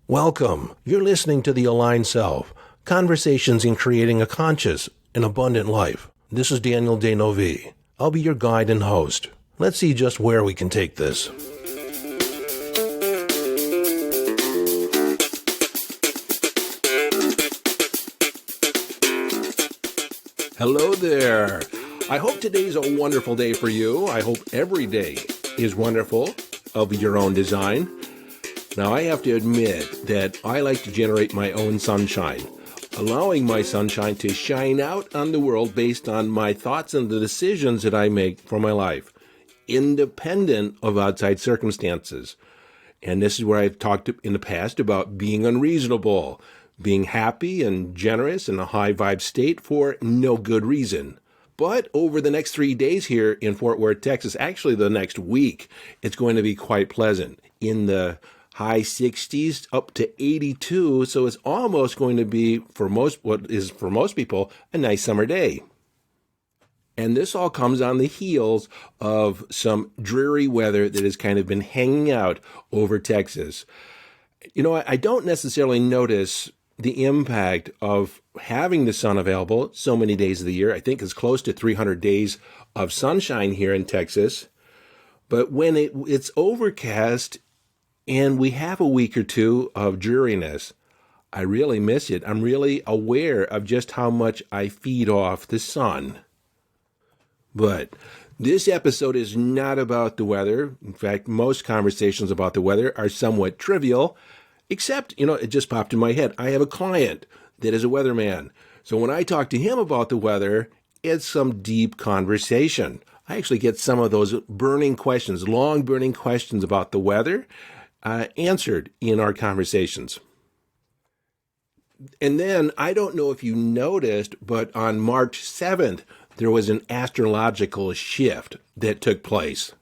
Welcome. You're listening to The Aligned Self, Conversations in Creating a Conscious and Abundant Life. This is Daniel Denovi. I'll be your guide and host. Let's see just where we can take this. Hello there. I hope today's a wonderful day for you. I hope every day is wonderful of your own design. Now, I have to admit that I like to generate my own sunshine, allowing my sunshine to shine out on the world based on my thoughts and the decisions that I make for my life, independent of outside circumstances. And this is where I've talked in the past about being unreasonable, being happy and generous in a high vibe state for no good reason. But over the next 3 days here in Fort Worth, Texas, actually the next week, it's going to be quite pleasant in the high 60s up to 82. So it's almost going to be, for most people, a nice summer day. And this all comes on the heels of some dreary weather that has kind of been hanging out over Texas. You know, I don't necessarily notice the impact of having the sun available so many days of the year. I think it's close to 300 days of sunshine here in Texas. But when it's overcast and we have a week or two of dreariness, I really miss it. I'm really aware of just how much I feed off the sun. But this episode is not about the weather. In fact, most conversations about the weather are somewhat trivial, except, it just popped in my head. I have a client that is a weatherman. So when I talk to him about the weather, it's some deep conversation. I actually get some of those burning questions, long burning questions about the weather, answered in our conversations. And then, I don't know if you noticed, but on March 7th, there was an astrological shift that took place.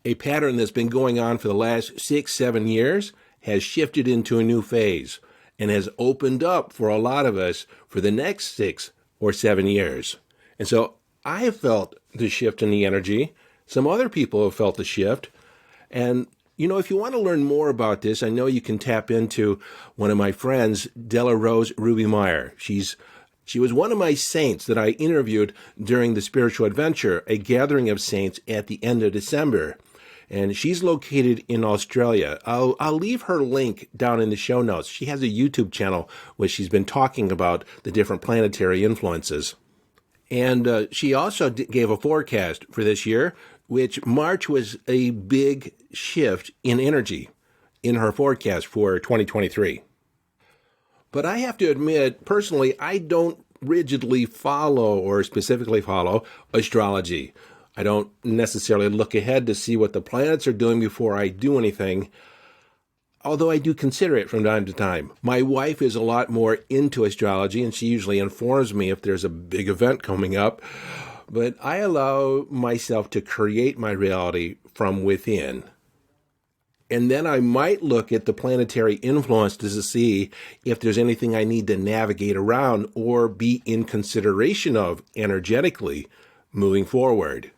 A pattern that's been going on for the last 6-7 years has shifted into a new phase and has opened up for a lot of us for the next 6 or 7 years. And so I have felt the shift in the energy. Some other people have felt the shift. And if you want to learn more about this, I know you can tap into one of my friends, Della Rose Ruby Meyer. She was one of my saints that I interviewed during the Spiritual Adventure, a gathering of saints at the end of December. And she's located in Australia. I'll leave her link down in the show notes. She has a YouTube channel where she's been talking about the different planetary influences. And she also gave a forecast for this year, which March was a big shift in energy in her forecast for 2023. But I have to admit, personally, I don't rigidly follow or specifically follow astrology. I don't necessarily look ahead to see what the planets are doing before I do anything, although I do consider it from time to time. My wife is a lot more into astrology, and she usually informs me if there's a big event coming up. But I allow myself to create my reality from within. And then I might look at the planetary influences to see if there's anything I need to navigate around or be in consideration of energetically moving forward.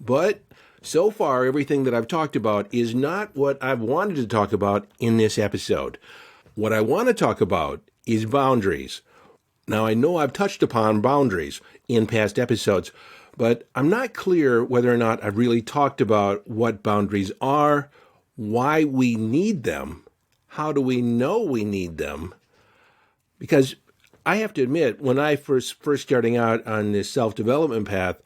But so far, everything that I've talked about is not what I've wanted to talk about in this episode. What I want to talk about is boundaries. Now, I know I've touched upon boundaries in past episodes, but I'm not clear whether or not I've really talked about what boundaries are, why we need them, how do we know we need them? Because I have to admit, when I first starting out on this self-development path,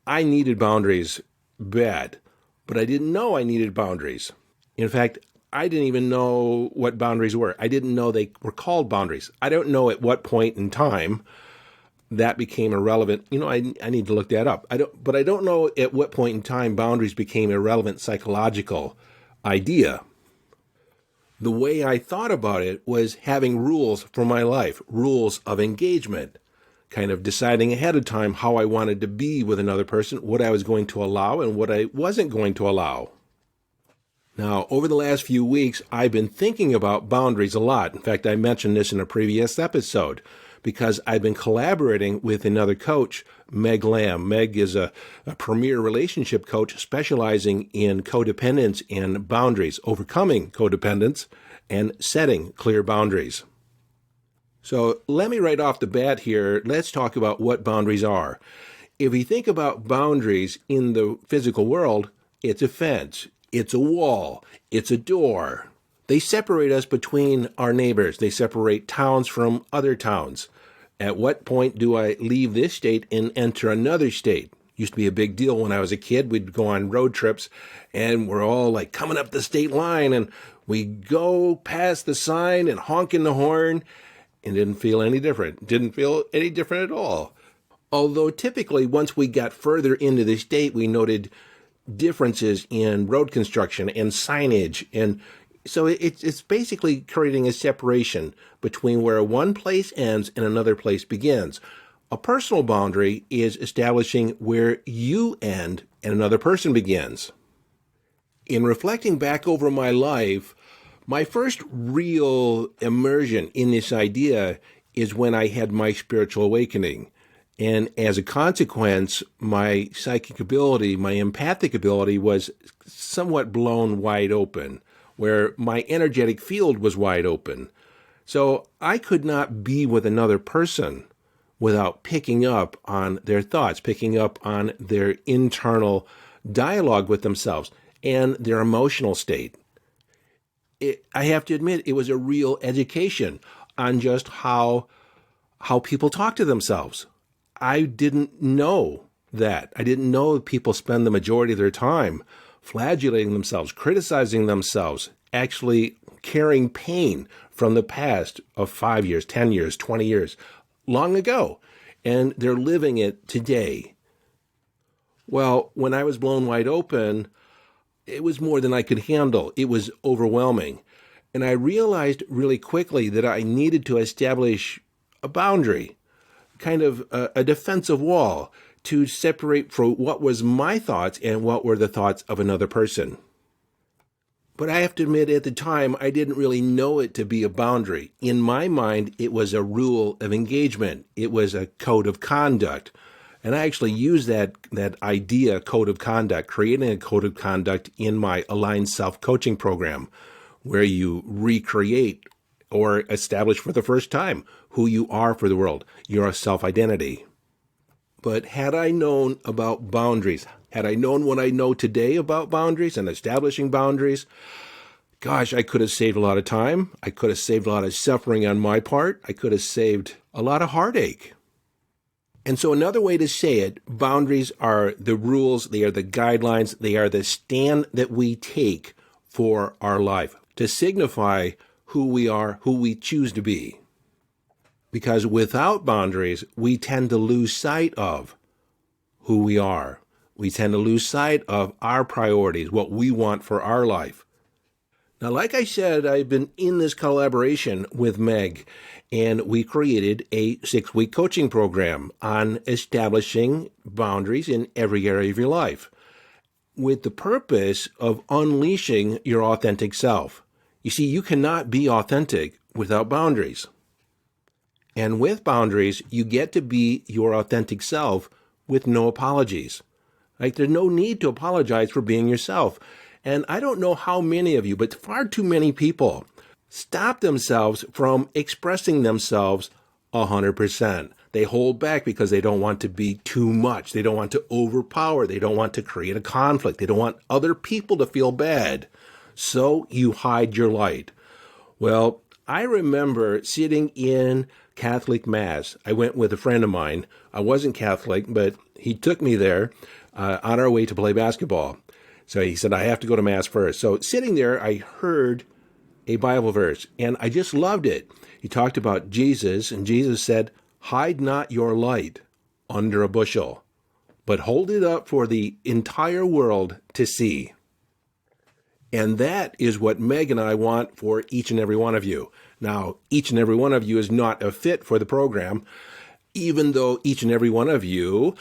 I needed boundaries bad, but I didn't know I needed boundaries. In fact, I didn't even know what boundaries were. I didn't know they were called boundaries. I don't know at what point in time that became irrelevant. I need to look that up. But I don't know at what point in time boundaries became a relevant psychological idea. The way I thought about it was having rules for my life, rules of engagement, kind of deciding ahead of time how I wanted to be with another person, what I was going to allow and what I wasn't going to allow. Now, over the last few weeks, I've been thinking about boundaries a lot. In fact, I mentioned this in a previous episode because I've been collaborating with another coach, Meg Lamb. Meg is a premier relationship coach specializing in codependence and boundaries, overcoming codependence and setting clear boundaries. So let me right off the bat here, let's talk about what boundaries are. If we think about boundaries in the physical world, it's a fence, it's a wall, it's a door. They separate us between our neighbors. They separate towns from other towns. At what point do I leave this state and enter another state? Used to be a big deal when I was a kid. We'd go on road trips and we're all like coming up the state line and we go past the sign and honking the horn and didn't feel any different. Didn't feel any different at all. Although typically once we got further into the state, we noted differences in road construction and signage. And so it's basically creating a separation between where one place ends and another place begins. A personal boundary is establishing where you end and another person begins. In reflecting back over my life, my first real immersion in this idea is when I had my spiritual awakening. And as a consequence, my psychic ability, my empathic ability was somewhat blown wide open, where my energetic field was wide open. So I could not be with another person without picking up on their thoughts, picking up on their internal dialogue with themselves and their emotional state. I have to admit, it was a real education on just how people talk to themselves. I didn't know that. I didn't know that people spend the majority of their time flagellating themselves, criticizing themselves, actually carrying pain from the past of 5 years, 10 years, 20 years, long ago, and they're living it today. Well, when I was blown wide open, it was more than I could handle. It was overwhelming. And I realized really quickly that I needed to establish a boundary, kind of a defensive wall to separate from what was my thoughts and what were the thoughts of another person. But I have to admit, at the time, I didn't really know it to be a boundary. In my mind, it was a rule of engagement. It was a code of conduct. And I actually used that idea, code of conduct, creating a code of conduct in my Aligned Self-Coaching program, where you recreate or establish for the first time who you are for the world, your self-identity. But had I known about boundaries, had I known what I know today about boundaries and establishing boundaries, gosh, I could have saved a lot of time. I could have saved a lot of suffering on my part. I could have saved a lot of heartache. And so another way to say it, boundaries are the rules, they are the guidelines, they are the stand that we take for our life to signify who we are, who we choose to be. Because without boundaries, we tend to lose sight of who we are. We tend to lose sight of our priorities, what we want for our life. Now, like I said, I've been in this collaboration with Meg, and we created a 6-week coaching program on establishing boundaries in every area of your life with the purpose of unleashing your authentic self. You see, you cannot be authentic without boundaries. And with boundaries, you get to be your authentic self with no apologies. Like, there's no need to apologize for being yourself. And I don't know how many of you, but far too many people stop themselves from expressing themselves 100%. They hold back because they don't want to be too much. They don't want to overpower. They don't want to create a conflict. They don't want other people to feel bad. So you hide your light. Well, I remember sitting in Catholic Mass. I went with a friend of mine. I wasn't Catholic, but he took me there on our way to play basketball. So he said, I have to go to Mass first. So sitting there, I heard a Bible verse, and I just loved it. He talked about Jesus, and Jesus said, hide not your light under a bushel, but hold it up for the entire world to see. And that is what Meg and I want for each and every one of you. Now, each and every one of you is not a fit for the program, even though each and every one of you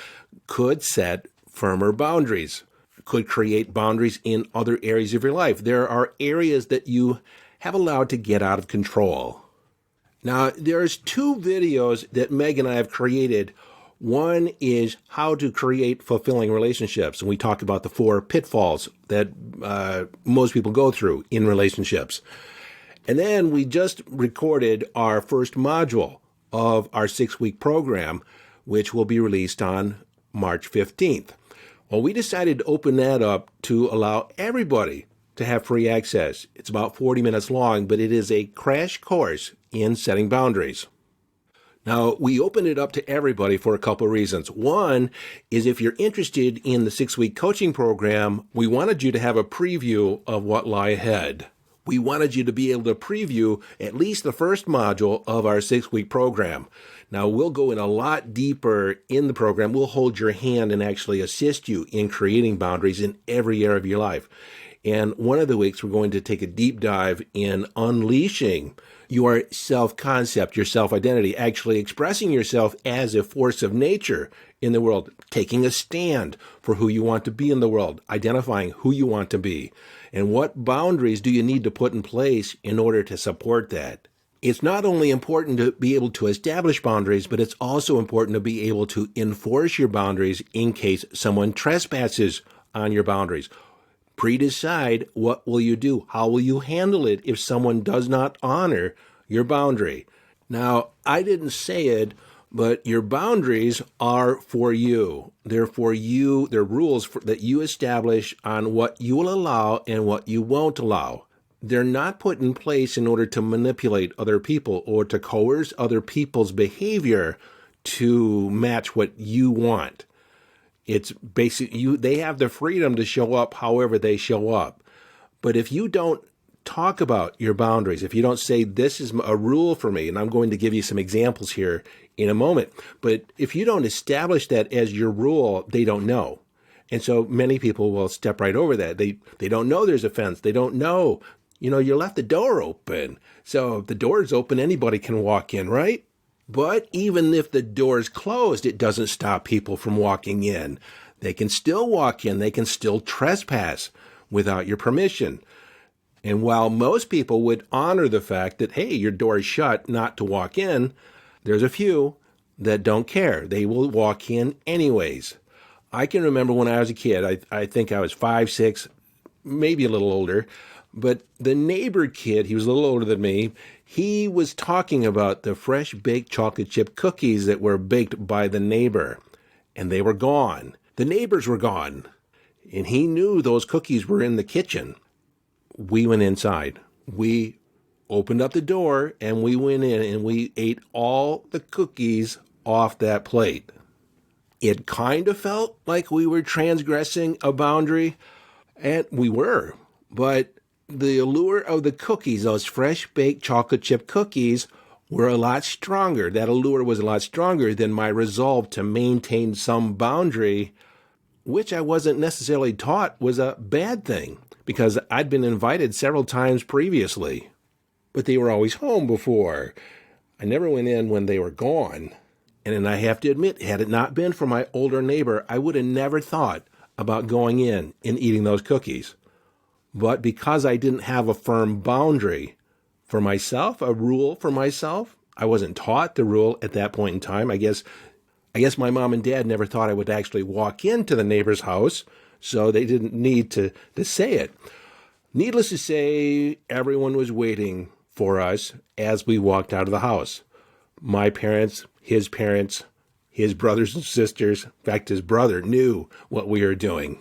could set firmer boundaries, could create boundaries in other areas of your life. There are areas that you have allowed to get out of control. Now, there's 2 videos that Meg and I have created One is how to create fulfilling relationships. And we talked about the 4 pitfalls that most people go through in relationships. And then we just recorded our first module of our 6-week program, which will be released on March 15th. Well, we decided to open that up to allow everybody to have free access. It's about 40 minutes long, but it is a crash course in setting boundaries. Now, we opened it up to everybody for a couple of reasons. One is if you're interested in the 6-week coaching program, we wanted you to have a preview of what lie ahead. We wanted you to be able to preview at least the first module of our 6-week program. Now, we'll go in a lot deeper in the program. We'll hold your hand and actually assist you in creating boundaries in every area of your life. And one of the weeks, we're going to take a deep dive in unleashing your self-concept, your self-identity, actually expressing yourself as a force of nature in the world, taking a stand for who you want to be in the world, identifying who you want to be, and what boundaries do you need to put in place in order to support that. It's not only important to be able to establish boundaries, but it's also important to be able to enforce your boundaries in case someone trespasses on your boundaries. Pre-decide what will you do, how will you handle it if someone does not honor your boundary. Now, I didn't say it, but your boundaries are for you. They're for you. They're rules that you establish on what you will allow and what you won't allow. They're not put in place in order to manipulate other people or to coerce other people's behavior to match what you want. It's basically they have the freedom to show up however they show up. But if you don't talk about your boundaries, if you don't say this is a rule for me, and I'm going to give you some examples here in a moment, but if you don't establish that as your rule, they don't know. And so many people will step right over that. They don't know there's a fence. They don't know, you left the door open. So if the door is open, anybody can walk in, right? But even if the door is closed, it doesn't stop people from walking in. They can still walk in. They can still trespass without your permission. And while most people would honor the fact that, hey, your door is shut, not to walk in, there's a few that don't care. They will walk in anyways. I can remember when I was a kid, I think I was 5, 6, maybe a little older, but the neighbor kid, he was a little older than me, he was talking about the fresh baked chocolate chip cookies that were baked by the neighbor, and they were gone. The neighbors were gone, and he knew those cookies were in the kitchen. We went inside. We opened up the door, and we went in, and we ate all the cookies off that plate. It kind of felt like we were transgressing a boundary, and we were, but the allure of the cookies, those fresh baked chocolate chip cookies, were a lot stronger. That allure was a lot stronger than my resolve to maintain some boundary, which I wasn't necessarily taught was a bad thing, because I'd been invited several times previously, but they were always home before. I never went in when they were gone. And then I have to admit, had it not been for my older neighbor, I would have never thought about going in and eating those cookies. But because I didn't have a firm boundary for myself, a rule for myself, I wasn't taught the rule at that point in time. I guess my mom and dad never thought I would actually walk into the neighbor's house, so they didn't need to say it. Needless to say, everyone was waiting for us as we walked out of the house. My parents, his brothers and sisters, in fact, his brother knew what we were doing.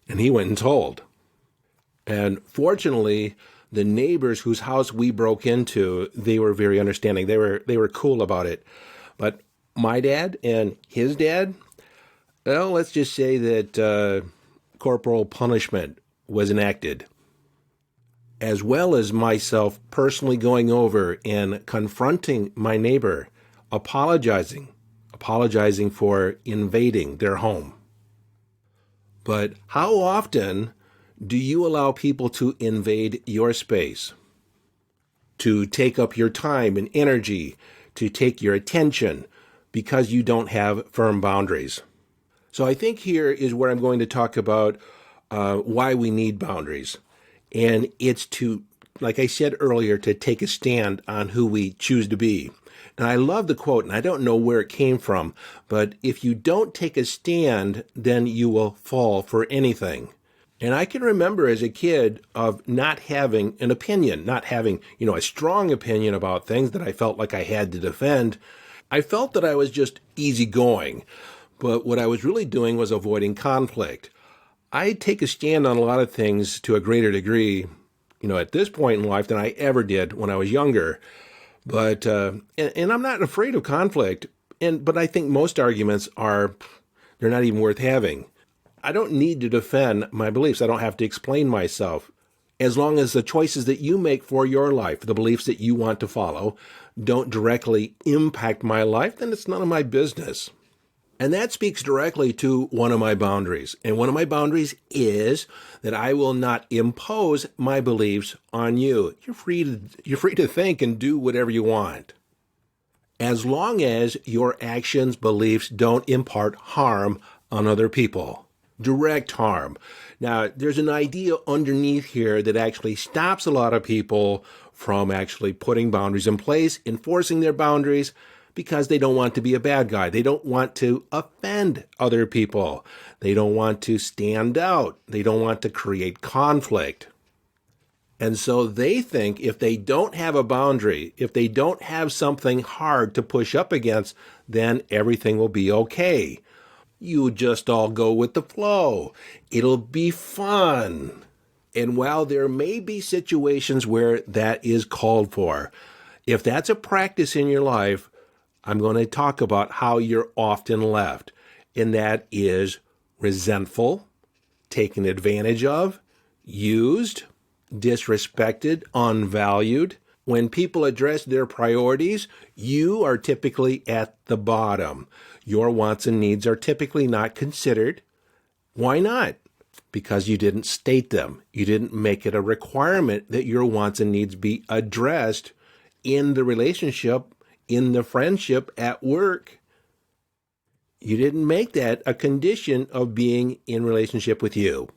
And he went and told. And fortunately, the neighbors whose house we broke into, they were very understanding. They were cool about it. But my dad and his dad, well, let's just say that corporal punishment was enacted, as well as myself personally going over and confronting my neighbor, apologizing for invading their home. But how often do you allow people to invade your space, to take up your time and energy, to take your attention because you don't have firm boundaries? So I think here is where I'm going to talk about why we need boundaries. And it's to like I said earlier, to take a stand on who we choose to be. And I love the quote, and I don't know where it came from, but if you don't take a stand, then you will fall for anything. And I can remember as a kid of not having an opinion, not having, a strong opinion about things that I felt like I had to defend. I felt that I was just easygoing, but what I was really doing was avoiding conflict. I take a stand on a lot of things to a greater degree, at this point in life than I ever did when I was younger. But, and I'm not afraid of conflict, but I think most arguments they're not even worth having. I don't need to defend my beliefs. I don't have to explain myself. As long as the choices that you make for your life, the beliefs that you want to follow, don't directly impact my life, then it's none of my business. And that speaks directly to one of my boundaries. And one of my boundaries is that I will not impose my beliefs on you. You're free to think and do whatever you want, as long as your actions, beliefs don't impart harm on other people. Direct harm. Now, there's an idea underneath here that actually stops a lot of people from actually putting boundaries in place, enforcing their boundaries, because they don't want to be a bad guy. They don't want to offend other people. They don't want to stand out. They don't want to create conflict. And so they think if they don't have a boundary, if they don't have something hard to push up against, then everything will be okay. You just all go with the flow. It'll be fun. And while there may be situations where that is called for, if that's a practice in your life, I'm going to talk about how you're often left, and that is resentful, taken advantage of, used, disrespected, unvalued. When people address their priorities, you are typically at the bottom. Your wants and needs are typically not considered. Why not? Because you didn't state them. You didn't make it a requirement that your wants and needs be addressed in the relationship, in the friendship, at work. You didn't make that a condition of being in relationship with you.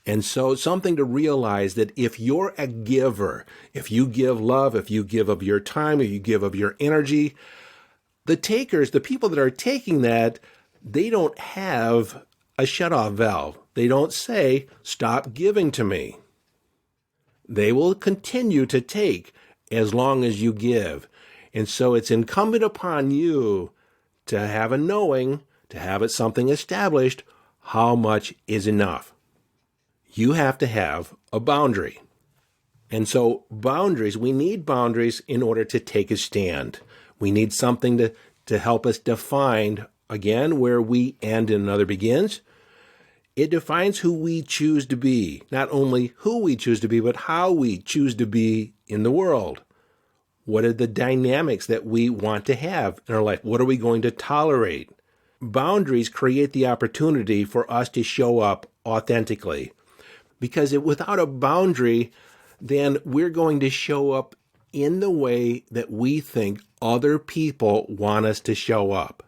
And so something to realize that if you're a giver, if you give love, if you give of your time, if you give of your energy, the takers, the people that are taking that, they don't have a shut-off valve. They don't say, stop giving to me. They will continue to take as long as you give. And so it's incumbent upon you to have a knowing, to have it something established, how much is enough. You have to have a boundary. And so boundaries, we need boundaries in order to take a stand. We need something to help us define, again, where we end and another begins. It defines who we choose to be, not only who we choose to be, but how we choose to be in the world. What are the dynamics that we want to have in our life? What are we going to tolerate? Boundaries create the opportunity for us to show up authentically. Because without a boundary, then we're going to show up in the way that we think other people want us to show up.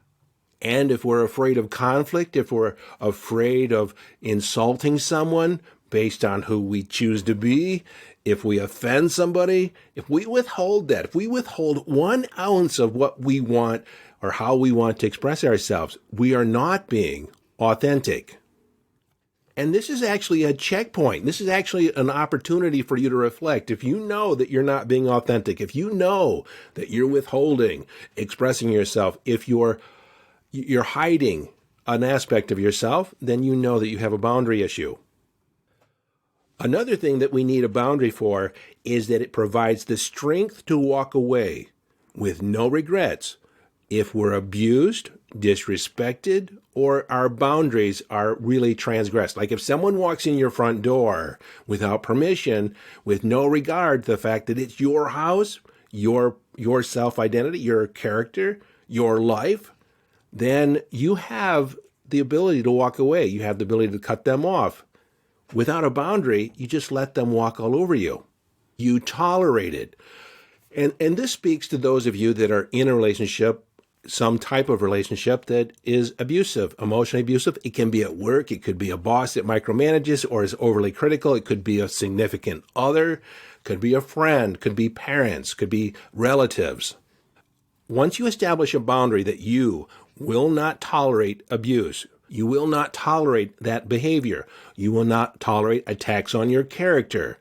And if we're afraid of conflict, if we're afraid of insulting someone based on who we choose to be, if we offend somebody, if we withhold that, if we withhold 1 ounce of what we want or how we want to express ourselves, we are not being authentic. And this is actually a checkpoint. This is actually an opportunity for you to reflect. If you know that you're not being authentic, if you know that you're withholding expressing yourself, if you're hiding an aspect of yourself, then you know that you have a boundary issue. Another thing that we need a boundary for is that it provides the strength to walk away with no regrets if we're abused, disrespected, or our boundaries are really transgressed. Like if someone walks in your front door without permission, with no regard to the fact that it's your house, your self-identity, your character, your life, then you have the ability to walk away. You have the ability to cut them off. Without a boundary, you just let them walk all over you. You tolerate it. And this speaks to those of you that are in a relationship some type of relationship that is abusive, emotionally abusive. It can be at work. It could be a boss that micromanages or is overly critical. It could be a significant other, could be a friend, could be parents, could be relatives. Once you establish a boundary that you will not tolerate abuse, you will not tolerate that behavior, you will not tolerate attacks on your character,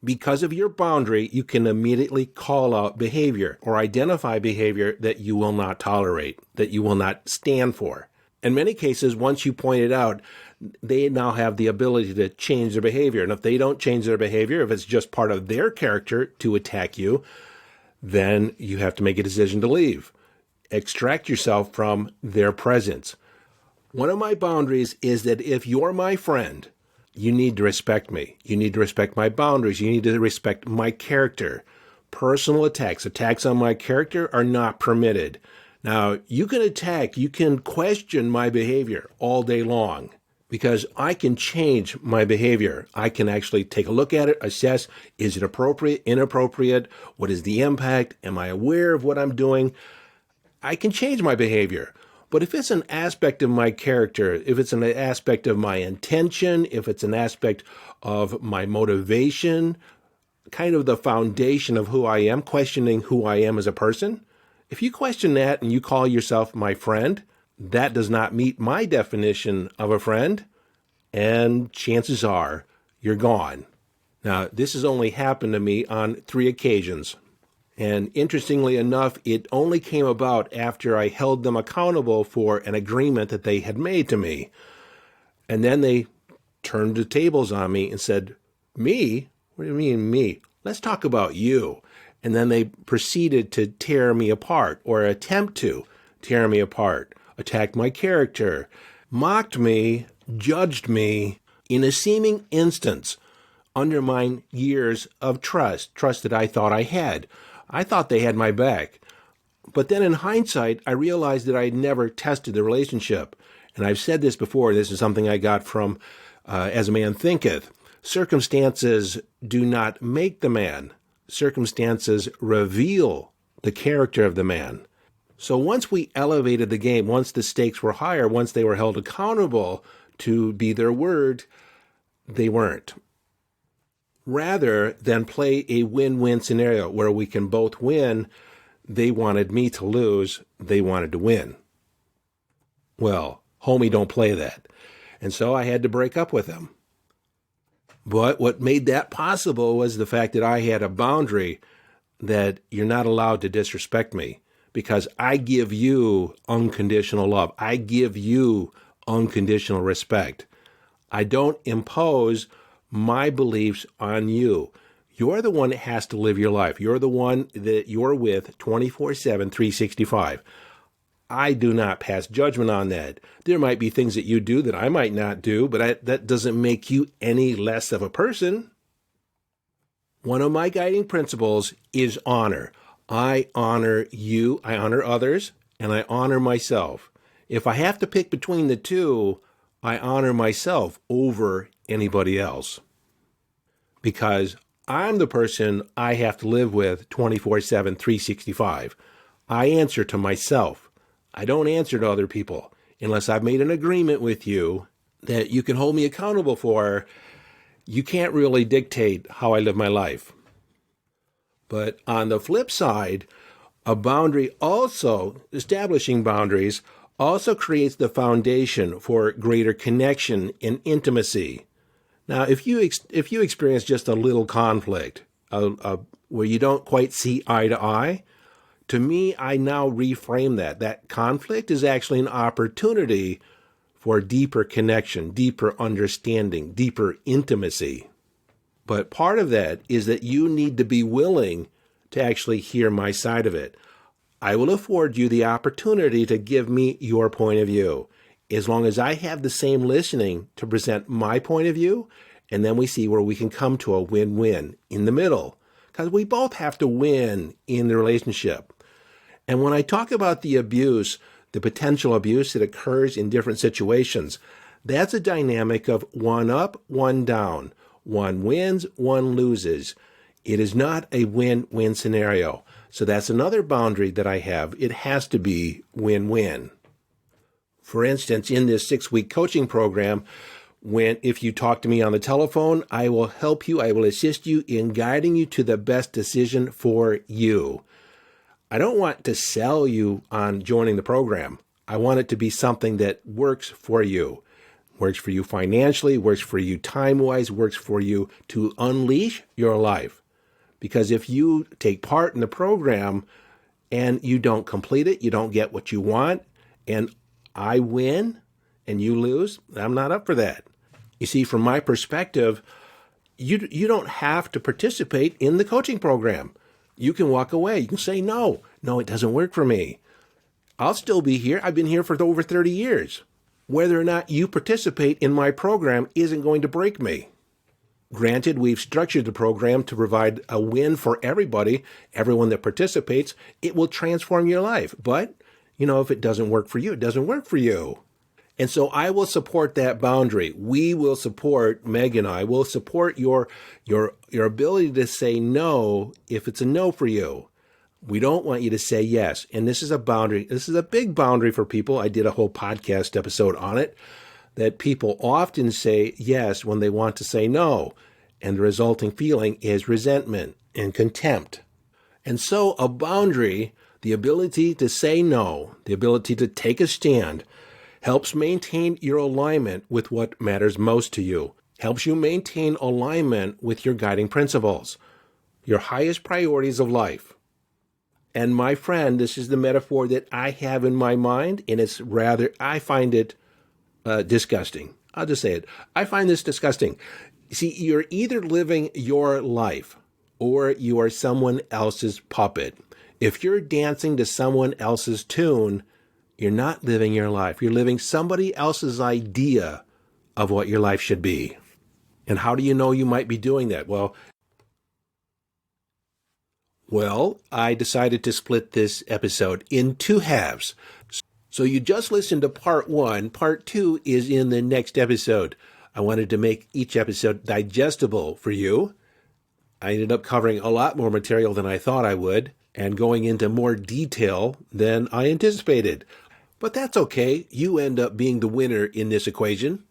because of your boundary, you can immediately call out behavior or identify behavior that you will not tolerate, that you will not stand for. In many cases, once you point it out, they now have the ability to change their behavior. And if they don't change their behavior, if it's just part of their character to attack you, then you have to make a decision to leave. Extract yourself from their presence. One of my boundaries is that if you're my friend, you need to respect me. You need to respect my boundaries. You need to respect my character. Personal attacks on my character are not permitted. Now, you can attack, you can question my behavior all day long because I can change my behavior. I can actually take a look at it, assess, is it appropriate, inappropriate? What is the impact? Am I aware of what I'm doing? I can change my behavior. But if it's an aspect of my character, if it's an aspect of my intention, if it's an aspect of my motivation, kind of the foundation of who I am, questioning who I am as a person, if you question that and you call yourself my friend, that does not meet my definition of a friend, and chances are you're gone. Now, this has only happened to me on 3 occasions. And interestingly enough, it only came about after I held them accountable for an agreement that they had made to me. And then they turned the tables on me and said, "Me? What do you mean, me? Let's talk about you." And then they proceeded to tear me apart, or attempt to tear me apart, attacked my character, mocked me, judged me, in a seeming instance, undermined years of trust that I thought I had. I thought they had my back. But then in hindsight, I realized that I had never tested the relationship. And I've said this before, this is something I got from As a Man Thinketh. Circumstances do not make the man. Circumstances reveal the character of the man. So once we elevated the game, once the stakes were higher, once they were held accountable to be their word, they weren't. Rather than play a win-win scenario where we can both win, they wanted me to lose, they wanted to win. Well, homie, don't play that. And so I had to break up with them. But what made that possible was the fact that I had a boundary that you're not allowed to disrespect me because I give you unconditional love. I give you unconditional respect. I don't impose my beliefs on you. You're the one that has to live your life. You're the one that you're with 24/7, 365. I do not pass judgment on that. There might be things that you do that I might not do, but that doesn't make you any less of a person. One of my guiding principles is honor. I honor you, I honor others, and I honor myself. If I have to pick between the two, I honor myself over anybody else. Because I'm the person I have to live with 24/7, 365. I answer to myself. I don't answer to other people unless I've made an agreement with you that you can hold me accountable for. You can't really dictate how I live my life. But on the flip side, establishing boundaries also creates the foundation for greater connection and intimacy. Now, if you experience just a little conflict where you don't quite see eye to eye, to me, I now reframe that. That conflict is actually an opportunity for deeper connection, deeper understanding, deeper intimacy. But part of that is that you need to be willing to actually hear my side of it. I will afford you the opportunity to give me your point of view, as long as I have the same listening to present my point of view, and then we see where we can come to a win-win in the middle, because we both have to win in the relationship. And when I talk about the abuse, the potential abuse that occurs in different situations, that's a dynamic of one up, one down. One wins, one loses. It is not a win-win scenario. So that's another boundary that I have. It has to be win-win. For instance, in this 6-week coaching program, if you talk to me on the telephone, I will help you. I will assist you in guiding you to the best decision for you. I don't want to sell you on joining the program. I want it to be something that works for you. Works for you financially, works for you time-wise, works for you to unleash your life. Because if you take part in the program and you don't complete it, you don't get what you want, and I win and you lose, I'm not up for that. You see, from my perspective, you don't have to participate in the coaching program. You can walk away. You can say, no, it doesn't work for me. I'll still be here. I've been here for over 30 years. Whether or not you participate in my program isn't going to break me. Granted, we've structured the program to provide a win for everybody, everyone that participates. It will transform your life. But, if it doesn't work for you, it doesn't work for you. And so I will support that boundary. We will support, Meg and I will support your ability to say no if it's a no for you. We don't want you to say yes. And this is a boundary. This is a big boundary for people. I did a whole podcast episode on it, that people often say yes when they want to say no. And the resulting feeling is resentment and contempt. And so a boundary, the ability to say no, the ability to take a stand, helps maintain your alignment with what matters most to you, helps you maintain alignment with your guiding principles, your highest priorities of life. And my friend, this is the metaphor that I have in my mind, and I find it disgusting. I'll just say it. I find this disgusting. See, you're either living your life or you are someone else's puppet. If you're dancing to someone else's tune, you're not living your life. You're living somebody else's idea of what your life should be. And how do you know you might be doing that? Well, I decided to split this episode in 2 halves. So you just listened to part 1. Part 2 is in the next episode. I wanted to make each episode digestible for you. I ended up covering a lot more material than I thought I would, and going into more detail than I anticipated. But that's okay. You end up being the winner in this equation.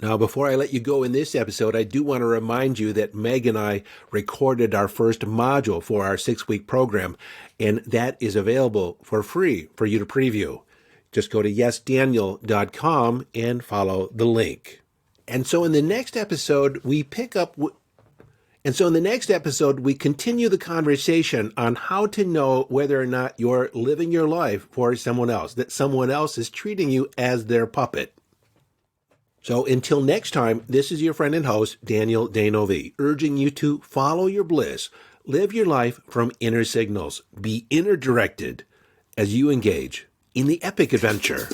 Now, before I let you go in this episode, I do want to remind you that Meg and I recorded our first module for our 6-week program, and that is available for free for you to preview. Just go to yesdaniel.com and follow the link. And so in the next episode, we continue the conversation on how to know whether or not you're living your life for someone else, that someone else is treating you as their puppet. So until next time, this is your friend and host, Daniel Danovi, urging you to follow your bliss, live your life from inner signals, be inner directed as you engage in the epic adventure.